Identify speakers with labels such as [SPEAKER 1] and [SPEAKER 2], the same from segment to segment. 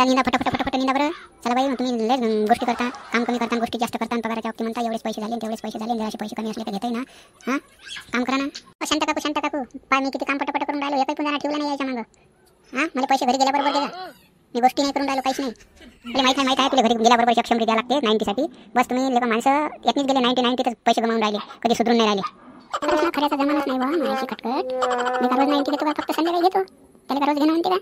[SPEAKER 1] निंदा फटाफट निंदा बरं. चला बाई, तुम्ही लय गोष्टी करता, काम कमी करता, गोष्टी जास्त करता, पगाराच्या बाबतीत म्हणता एवढेच पैसे झाले तेवढेच पैसे झाले, जराशे पैसे कमी असले तर घेताय ना. हां, काम करा ना. शांत काकू पा, मी किती काम पटापट करून राहिलो, एकही पुन्हा ठेवलं नाही याच्या मागं. हां, मला पैसे घरी गेल्याबरोबर द्या. मी गोष्टी नाही करून राहिलो, काहीच नाही. मला माहीत आहे तुला घरी गेल्याबरोबर 100 द्यावं लागते 90साठी. बस तुम्ही लोक माणसं यातनीच गेले 90 पैसे गमावून राहिले, कधी सुधरून नाही राहिले. खऱ्याचा जमानाच नाही बा माझी खटखट. मी का रोज 90 देतो का, फक्त संध्याकाळी घेतो. त्याला का रोज घेणं म्हणते का?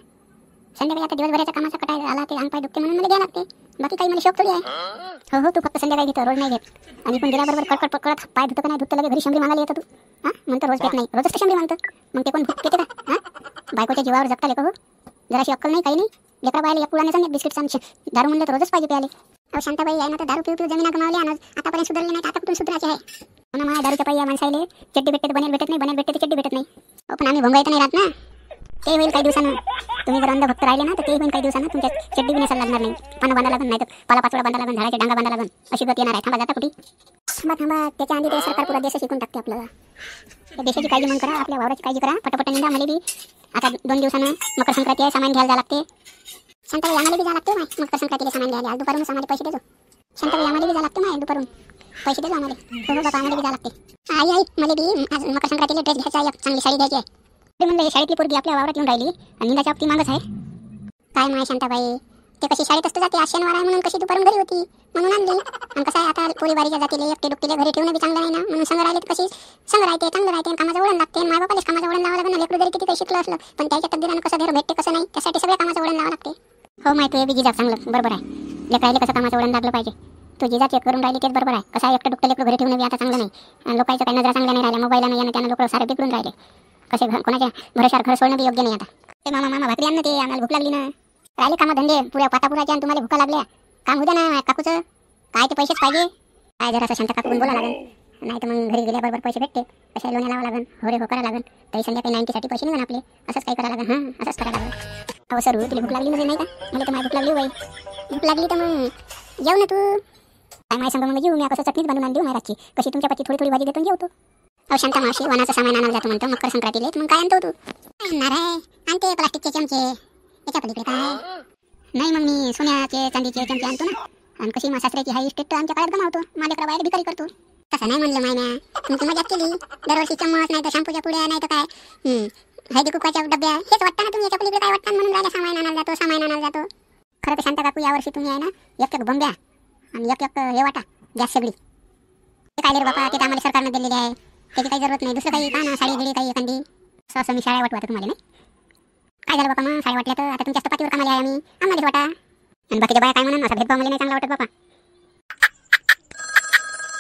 [SPEAKER 1] संध्याकाळी आता दिवसभराच्या कामाचा कटाय आला ते अंग पाय दुखते म्हणून मला द्यावं लागते. बाकी काही मला शौक थोडी आहे. हो तू फक्त संध्याकाळी घेतो, रोज नाही घेत. आणि पण गेल्याबरोबर कडकड पाय धुतं का नाही धुतं, लगे घरी शंभरी मागायला येतो तू. हां, म्हणतो रोज घेत नाही, रोजच तर शंभरी मागतं. मग ते कोण पिते का? हां, बायकोच्या जीवावर जगता लेकर हो, जराशी अक्कल नाही, काही नाही. लेकरा बायला एक पुळाने सांगत बिस्किट सांग, दारू म्हणलं तर रोजच पाहिजे प्याले. अहो शांताबाई आहे ना, तर दारू पिऊ जमीन गमावली आणि आतापर्यंत सुधारले नाही, आता कुठून सुधारायचे आहे. म्हणून माझ्या दारूच्या पायी या माणसाले चड्डी भेटते बनेल भेटत नाही, बनेल भेटते ते चड्डी भेटत नाही. पण आम्ही भोंगायचं नाही राहत ना, ते होईल काही दिवसानं. तुम्ही जर अंधभक्त राहिले ना, तर ते होईल काही दिवसानं. तुमच्या चड्डी बी नेसायला लागणार नाही, पानं बांधा लागून, नाही तर पालापाचोळा बांधा लागून, झाडाच्या डांगा बांधा लागून, अशी गत येणार आहे. थांबा जाता कुठे? थांबा त्याच्या आधी ते सरकार पुरा देश शिकून टाकते आपल्याला. त्या देशाची काळजी मग करा, आपल्या वावराची काळजी करा, पटापट निंदा. मला बी आता 2 दिवसानं मकर संक्रांती आहे, सामान घ्यायला लागते. शांताबाई आम्हाला बी जावं लागते माय मकर संक्रांतीला सामान घ्यायला. आज दुपारून आम्हाला पैसे देतो. शांताबाई आम्हाला बी जावं लागते माय दुपारून पैसे देतो आम्हाला. हो बाबा आम्हाला बी जावं लागते. आई मला बी आज मकर संक्रांतीला ड्रेस घ्यायचा आहे, चांगली साडी घ्यायची आहे. ते म्हणलं हे शाळेतली पोरगी आपल्या वावरात येऊन राहिली आणि निंदाच्या बाबतीत मागच आहे. काय माय शांताबाई, ते कशी शाळेत असतं जाते, आज शनिवार आहे म्हणून कशी दुपारून घरी होती म्हणून आणली. आणि कसं आहे आता पोरी बारीच्या जातीले एकटे दुकटीले घरी ठेवणं बी चांगलं नाही ना, म्हणून संग राहिले तर कशी संग राहते, चांगलं राहते. कामाचं वळण लागते, माय बापालेच कामाचं वळण लावावं लागेल. लेकरू जरी किती काही शिकलं असलं पण त्याच्या तब्येतीनं कसं घर भेटते कसं नाही, त्यासाठी सगळ्या कामाचं वळण लावावं लागते. हो माहिती आहे, बी जिजा चांगलं बरोबर आहे. लेकरायले कसं कामाचं वळण लागलं पाहिजे, तो जिजा चेक करून राहिली तेच बरोबर आहे. कसं आहे एकटं दुकटं लेकरू घरी ठेवणं बी आता चांगलं नाही. आणि लोकांच्या काही नजरा चांगल्या नाही राहिल्या, मोबाईलनं यानं त्यानं लोक सारे बिघडून राहिले. कसे कोणाच्या भरोशावर घर सोडणं बी योग्य नाही आता. ते मामा भाकरी आण ना, ते आम्हाला भूक लागली ना. राहिले कामं धंदे पुऱ्या पातापुराच्या आणि तुम्हाला भुका लागल्या. काम होऊ द्या ना काकूचं, काय ते पैसेच पाहिजे. काय जरा असं शांत काकून बोला लागेल, नाही तर मग घरी गेल्याबरोबर पैसे भेटते. कशा लोण्या लावा लागेल, हो रे हो करा लागेल. तरी संध्याकाळी 90साठी पैसे निघून आपले. असंच काही करावं लागेल. हां असंच करावं लागेल. अहो सर तुला भूक लागली म्हणजे नाही का? मला तर माझी भूक लागली बाई. भूक लागली तर मग जेव ना तू. काय माझ्या संग मग जेऊ, मी कसं चटणीच बनवून देऊ रातची. कशी तुमच्या पाठी थोडी बाजी देतो जेवतो. अहो शांता मावशी वनाचं सामान आणायला जातो म्हणतो मकर संक्रांतीला, मग काय आणतो तू? आणणार आहे आणते प्लास्टिकचे चमचे, याच्या पलीकडे काय नाही. मग मी सोन्याचे चांदीचे चमचे आणतो ना. आणि कशी मा सासऱ्याची हाई इस्टेट आमच्या काळात गमावतो, मालेकरा बाहेर भिकारी करतो. तसं नाही म्हणलं मायना, तुमची मजाच केली. दरवर्षी चम्मच नाही तर शॅम्पूच्या पुड्या नाही तर काय हळदी कुकवाच्या डब्या हेच वाटतं ना तुम्ही. याच्या पलीकडे काय वाटतं म्हणून राहिला सामान आणायला जातो. खरं तर शांता काकू यावर्षी तुम्ही आहे ना एक बंब्या आणि एक हे वाटा गॅस सगळी. ते काय रे बापा, ते तर आम्हाला सरकारनं दिलेले आहे, त्याची काही जरूरत नाही. दुसरं काही का ना साडी गिडी काही एखादी असं मी शाळा वाटू आता तुम्हाला नाही. काय झालं बापा, मग साडी वाटल्या तर आता तुमच्या चपातीवर कामाला आहे आम्ही, आम्हालाच वाटा. आणि बाकीच्या बाया काय म्हणून असा भेदभाव मला नाही चांगला वाटत बापा.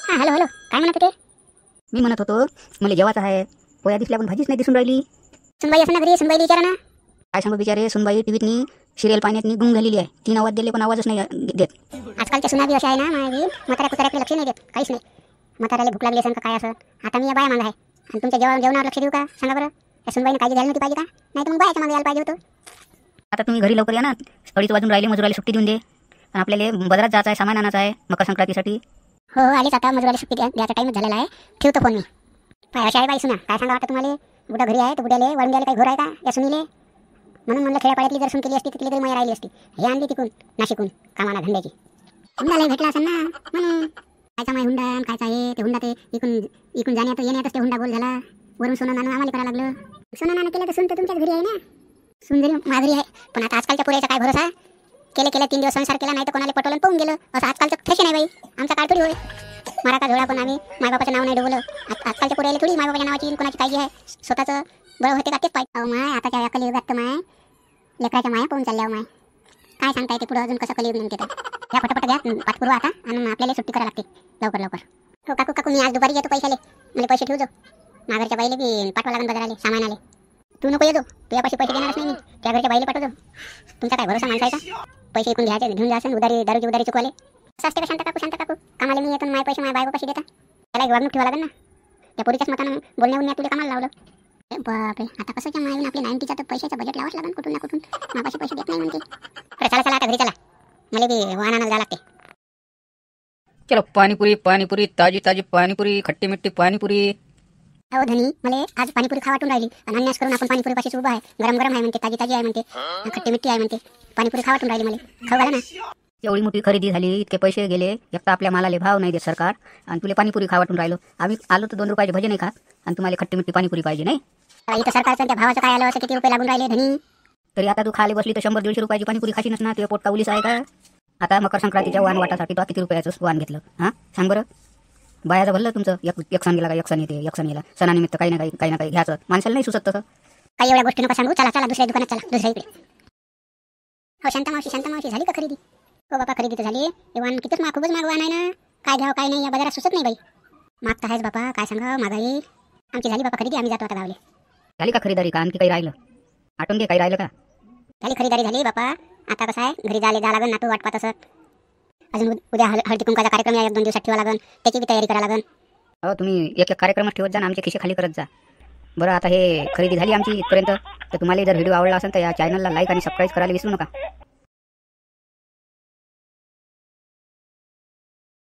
[SPEAKER 1] हां हॅलो काय म्हणत होते?
[SPEAKER 2] मी म्हणत होतो मला जेवायचं आहे, पोया दिसल्या पण भाजीच नाही दिसून राहिली.
[SPEAKER 1] सुनबाई असं ना घरी, सुनबाई विचारा ना.
[SPEAKER 2] काय सांगू बिचारे, सुनबाई टीव्हीतनी सिरियल पाण्यात गुंग झालेली आहे. 3 आवाज दिले पण आवाजच नाही देत.
[SPEAKER 1] आजकालच्या सुना बी अशा आहे ना माझी, म्हाताऱ्या कुत्र्याकडे लक्ष नाही देत, काहीच नाही. म्हाताऱ्याला भूक लागली असेल का काय असं. आता मी या बाया मागं आहे आणि तुमच्या जेवणावर लक्ष देऊ का सांगा बरं? या सुनबाईने काळजी घ्यायला नव्हती पाहिजे का? नाही तर मग बायाच्या मागे यायला पाहिजे होतं.
[SPEAKER 2] आता तुम्ही घरी लवकर या ना, 2:30 वाजून राहिले, मजुराला सुट्टी देऊन दे. आणि आपल्याला बाजारात जायचं आहे, सामान आणायचं आहे मकर संक्रांतीसाठी.
[SPEAKER 1] हो आलीच आता, मजुराला सुट्टी द्यायचा टाईमच झालेला आहे. ठेवतो फोन मी. पाय अशा आहे बाई सुना, काय सांगा वाटतं तुम्हाला? बुडा घरी आहे तर बुड्याले वळून द्यायला काही घोर आहे का या सुनीले? म्हणून म्हणलं खेड्यापाड्यातली जर सुन केली असती तिथली तरी मग राहिली असती. हे आणली तिकून नाशिकून कामाला धंद्याची. हुंडाला भेटला असेल ना म्हणून. खायचा माय हुंडा खायचा आहे ते हुंडा, ते इकून जाण्यात येण्यातच ते हुंडा गोल झाला. वरून सोनं नाणं आम्हाला करायला लागलं. सोनं नाणं केलं तर सुन तर तुमच्याच घरी आहे ना. सुन जरी माझरी आहे पण आता आजकालच्या पुऱ्याचा काय भरोसा. केलं 3 दिवस संसार केला, नाही तर कोणाला पटवलं पाहून गेलं. असं आजकालचं फॅशन आहे बाई. आमचा काळ थोडी होय मारा का झोळा, पण आम्ही मायबापाचं नाव नाही डोबलं. आजकालच्या पुऱ्याला थोडी मायबापाच्या नावाची कोणाची काळजी आहे. स्वतःचं बरं होते का तेच पाहिजे. अहो माय आताच्या या कलियुगात तर माय लेकराच्या माया पाहून चालल्या माय. काय सांगता येते पुढं अजून कसं कलियुग नेमके तर. या फटाफट घ्या पाठपुरवा आता आणि आपल्याला सुट्टी करायला लागते लवकर. हो काकू मी आज दुपारी येतो पैशाले. मला पैसे ठेवतो. माघरच्या बाईले बी पाठवा लागेल बाजाराले सामान आले. तू नको येतो, तुझ्यापाशी पैसे देणारच नाही मी. त्या घरच्या बाईले पाठवतो. तुमचा काय भरोसा माणसा आहे का? पैसे इकून घ्यायचे घेऊन जायचं, दारूची उदारी चुकवाले. असं असते का शांता काकू? कामाला मी येतो, माझे पैसे माझ्या बायको कशी देता? त्याला वागणूक ठेवा लागेल ना. त्या पोरीच्याच मतानं बोलण्याहून तुला कामाला लावलं. बापरे, आता कसं मागून आपले 90चा तर पैशाचं बजेट लावाच लागेल कुठून ना कुठून. माझ्यापाशी पैसे देत नाही म्हणते. अरे चला आता घरी चला, मला बी वाहन आणायला जावं लागते.
[SPEAKER 2] चलो पाणीपुरी ताजी पाणीपुरी, खट्टी मिट्टी पाणीपुरी.
[SPEAKER 1] अहो धनी मला आज पाणीपुरी खा वाटून राहिली आणि अन्यास करून आपण पाणीपुरी पाशीच उभा आहे. गरम गरम आहे म्हणते, ताजी ताजी आहे म्हणते, खट्टी मिट्टी आहे म्हणते. पाणीपुरी खा वाटून राहिली मला, खाऊ घाला ना.
[SPEAKER 2] एवढी मोठी खरेदी झाली, इतके पैसे गेले, एक तर आपल्या मालाले भाव नाही देत सरकार, आणि तुला पाणीपुरी खा वाटून राहिलो. आम्ही आलो तर 2 रुपयाचे भजे नाही खात, आणि तुम्हाला खट्टी मिट्टी पाणीपुरी पाहिजे नाही.
[SPEAKER 1] इथं सरकारचं त्या भावाचं काय आलं, असं किती रुपये लागून राहिले धनी.
[SPEAKER 2] तरी आता तू खाली बसली तर 100-150 रुपयाची पाणीपुरी खाशीनच ना. तुझ्या पोट का उलीस आहे का? आता मकर संक्रांतीच्या वाण वाटासाठी तो किती रुपयाचं वाण घेतलं? हां सांग बरं. बायाचं भरलं तुमचं, एक सण गेला का एक सण येते, एक सण गेला, सणानिमित्त काही ना काही घ्यायचं. माणसाला नाही सुचत तसं.
[SPEAKER 1] काही एवढ्या गोष्टी नका सांगू. चला चला दुसऱ्या दुकानात चला, दुसऱ्या इकडे. हो शांता मावशी झाली का खरेदी? हो बापा खरेदी तर झाली. वाण कितीच खूपच महाग वाण आहे ना. काय घ्यावं काय नाही या बाजारात सुचत नाही बाई. माग तर आहेच बापा, काय सांगा महागाई. आमची झाली बापा खरेदी, आम्ही जातो आता गावले.
[SPEAKER 2] झाली का खरेदारी का आणखी काही राहिलं? आठवून घे, काही राहिलं का?
[SPEAKER 1] झाली खरेदारी झाली बापा. आता कसं आहे, घरी जा लागन नातू वाट पाहत असत. अजून उद्या हळदी कुंकाचा कार्यक्रम आहे, 1-2 दिवसात ठेवा लागन, त्याची बी तयारी करा लागन.
[SPEAKER 2] हो तुम्ही एक कार्यक्रमच ठेवत जा ना, आमचे खिसे खाली करत जा. बरं आता हे खरेदी झाली आमची इथपर्यंत. तर तुम्हाला जर व्हिडिओ आवडला असेल तर या चॅनलला लाईक आणि सबस्क्राईब करायला विसरू नका.